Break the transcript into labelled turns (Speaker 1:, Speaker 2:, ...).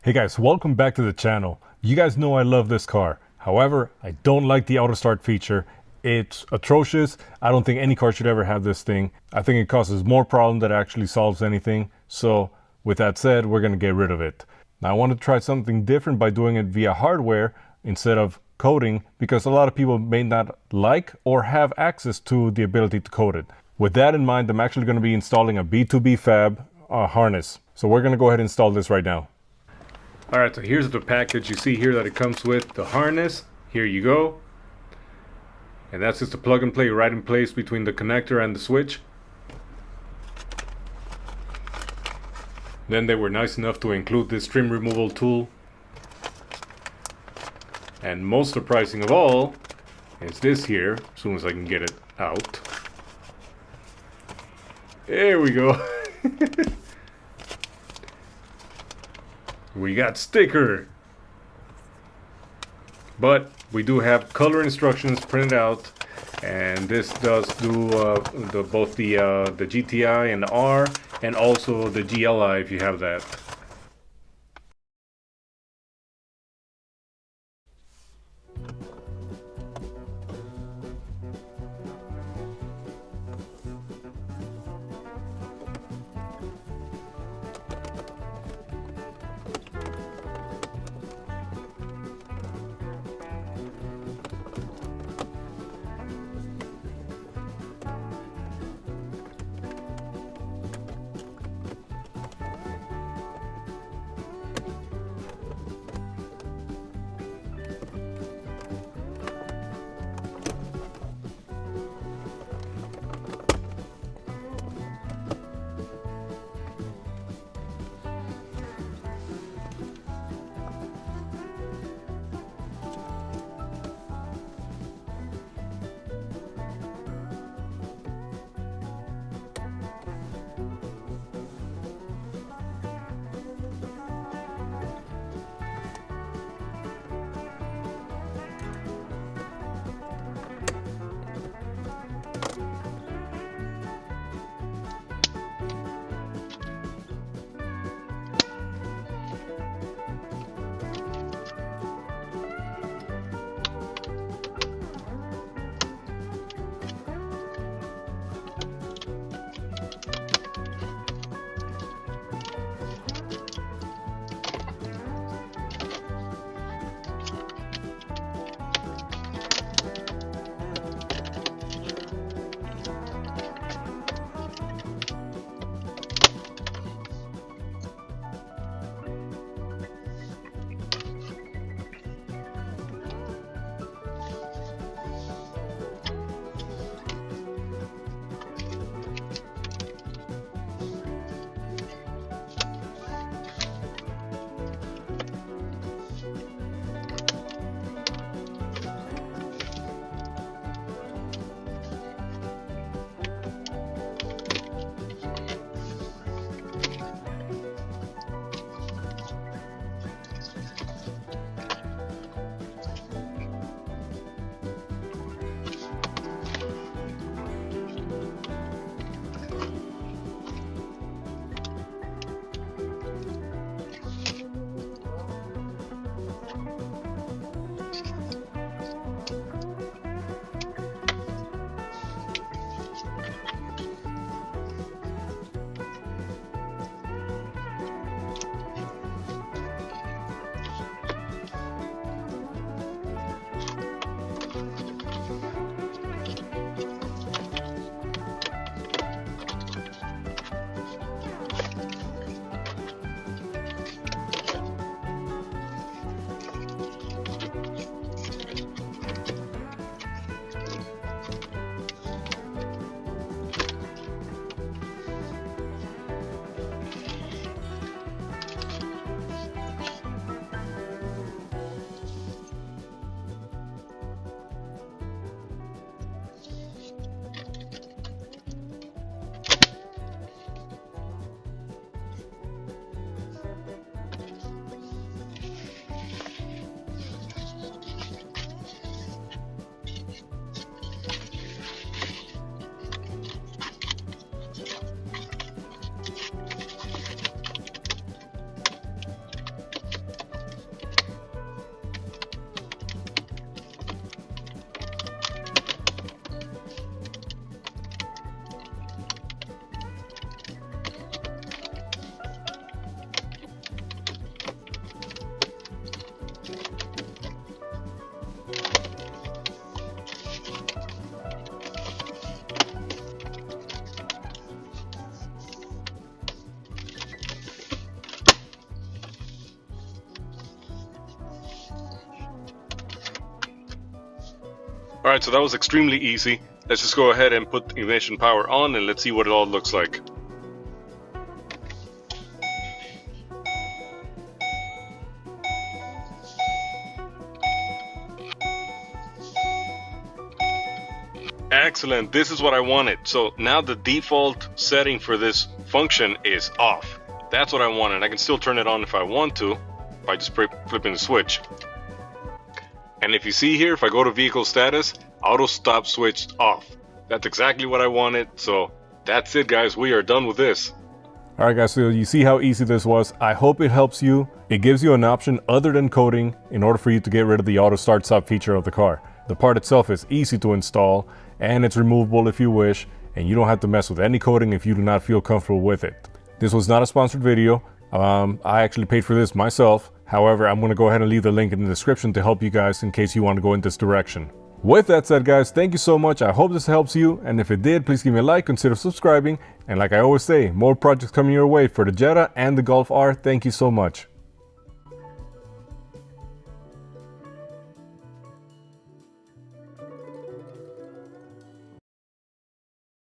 Speaker 1: Hey guys, welcome back to the channel. You guys know I love this car. However, I don't like the auto start feature. It's atrocious. I don't think any car should ever have this thing. I think it causes more problem than it actually solves anything. So with that said, we're going to get rid of it. Now I want to try something different by doing it via hardware instead of coding, because a lot of people may not like or have access to the ability to code it. With that in mind, I'm actually going to be installing a B2B fab harness. So we're going to go ahead and install this right now. Alright, so here's the package. You see here that it comes with the harness. Here you go. And that's just a plug and play right in place between the connector and the switch. Then they were nice enough to include this trim removal tool. And most surprising of all is this here, as soon as I can get it out. There we go. We got sticker, but we do have color instructions printed out, and this does do both the GTI and the R, and also the GLI if you have that. Alright, so that was extremely easy. Let's just go ahead and put ignition power on and let's see what it all looks like. Excellent, this is what I wanted. So now the default setting for this function is off. That's what I wanted. I can still turn it on if I want to by just flipping the switch. And if you see here, if I go to vehicle status, auto stop switched off. That's exactly what I wanted. So that's it, guys. We are done with this. All right, guys, so you see how easy this was. I hope it helps you. It gives you an option other than coding in order for you to get rid of the auto start stop feature of the car. The part itself is easy to install and it's removable if you wish, and you don't have to mess with any coding if you do not feel comfortable with it. This was not a sponsored video. I actually paid for this myself. However, I'm going to go ahead and leave the link in the description to help you guys in case you want to go in this direction. With that said, guys, thank you so much. I hope this helps you, and if it did, please give me a like, consider subscribing, and like I always say, more projects coming your way for the Jetta and the Golf R. Thank you so much.